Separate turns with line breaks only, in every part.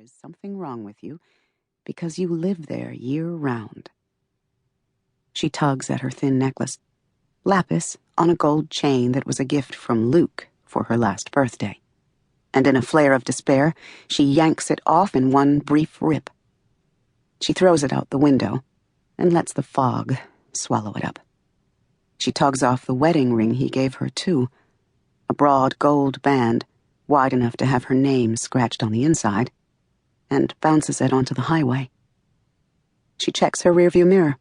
is something wrong with you because you live there year-round. She tugs at her thin necklace, lapis on a gold chain that was a gift from Luke for her last birthday. And in a flare of despair, she yanks it off in one brief rip. She throws it out the window and lets the fog swallow it up. She tugs off the wedding ring he gave her, too, a broad gold band wide enough to have her name scratched on the inside, and bounces it onto the highway. She checks her rearview mirror,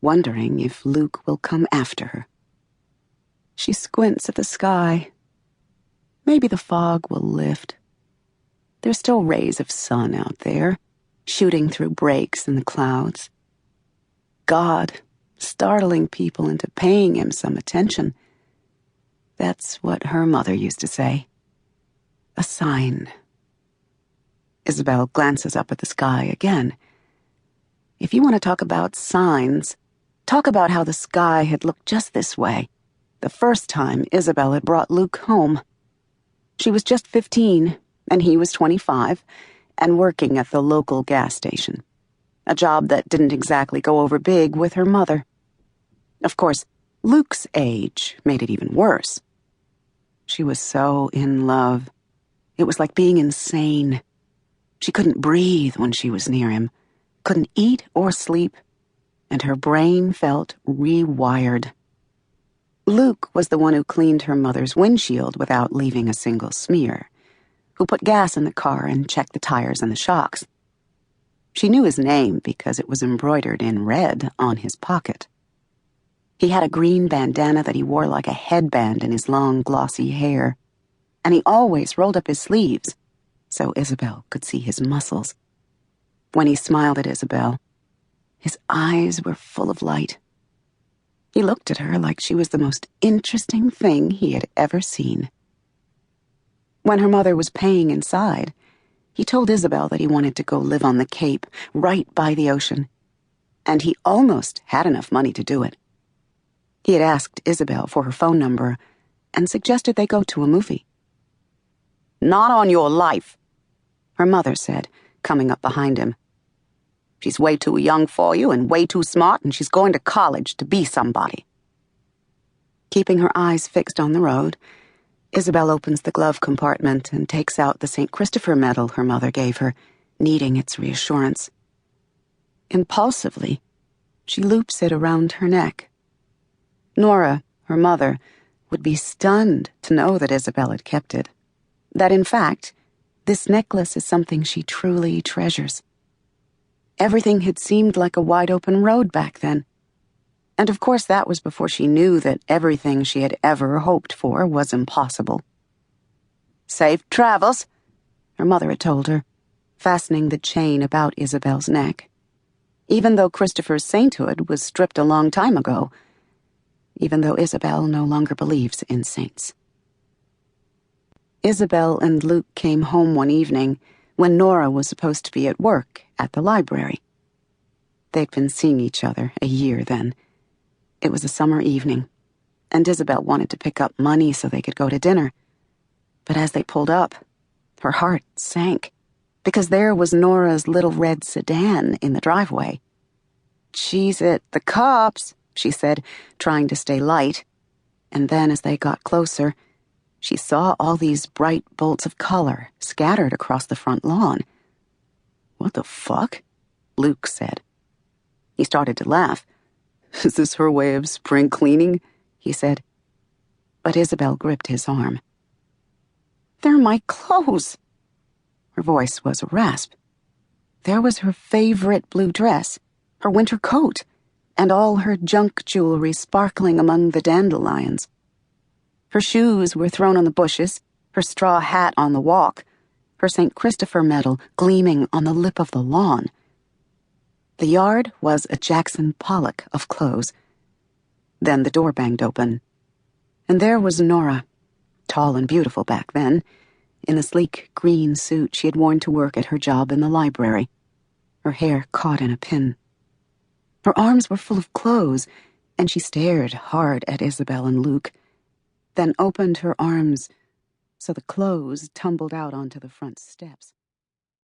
wondering if Luke will come after her. She squints at the sky. Maybe the fog will lift. There's still rays of sun out there, shooting through breaks in the clouds. God, startling people into paying him some attention. That's what her mother used to say. A sign. Isabelle glances up at the sky again. If you want to talk about signs, talk about how the sky had looked just this way the first time Isabelle had brought Luke home. She was just 15, and he was 25, and working at the local gas station. A job that didn't exactly go over big with her mother. Of course, Luke's age made it even worse. She was so in love. It was like being insane. She couldn't breathe when she was near him, couldn't eat or sleep, and her brain felt rewired. Luke was the one who cleaned her mother's windshield without leaving a single smear, who put gas in the car and checked the tires and the shocks. She knew his name because it was embroidered in red on his pocket. He had a green bandana that he wore like a headband in his long, glossy hair, and he always rolled up his sleeves so Isabelle could see his muscles. When he smiled at Isabelle, his eyes were full of light. He looked at her like she was the most interesting thing he had ever seen. When her mother was paying inside, he told Isabelle that he wanted to go live on the Cape, right by the ocean, and he almost had enough money to do it. He had asked Isabelle for her phone number and suggested they go to a movie. "Not on your life," her mother said, coming up behind him. "She's way too young for you and way too smart, and she's going to college to be somebody." Keeping her eyes fixed on the road, Isabelle opens the glove compartment and takes out the St. Christopher medal her mother gave her, needing its reassurance. Impulsively, she loops it around her neck. Nora, her mother, would be stunned to know that Isabelle had kept it. That, in fact, this necklace is something she truly treasures. Everything had seemed like a wide-open road back then. And of course that was before she knew that everything she had ever hoped for was impossible. "Safe travels," her mother had told her, fastening the chain about Isabelle's neck. Even though Christopher's sainthood was stripped a long time ago, even though Isabelle no longer believes in saints. Isabelle and Luke came home one evening when Nora was supposed to be at work at the library. They'd been seeing each other a year then. It was a summer evening, and Isabelle wanted to pick up money so they could go to dinner. But as they pulled up, her heart sank, because there was Nora's little red sedan in the driveway. "She's at the cops," she said, trying to stay light. And then as they got closer, she saw all these bright bolts of color scattered across the front lawn. "What the fuck?" Luke said. He started to laugh. "Is this her way of spring cleaning?" he said. But Isabelle gripped his arm. "They're my clothes." Her voice was a rasp. There was her favorite blue dress, her winter coat, and all her junk jewelry sparkling among the dandelions. Her shoes were thrown on the bushes, her straw hat on the walk, her St. Christopher medal gleaming on the lip of the lawn. The yard was a Jackson Pollock of clothes. Then the door banged open, and there was Nora, tall and beautiful back then, in the sleek green suit she had worn to work at her job in the library, her hair caught in a pin. Her arms were full of clothes, and she stared hard at Isabelle and Luke, then opened her arms so the clothes tumbled out onto the front steps.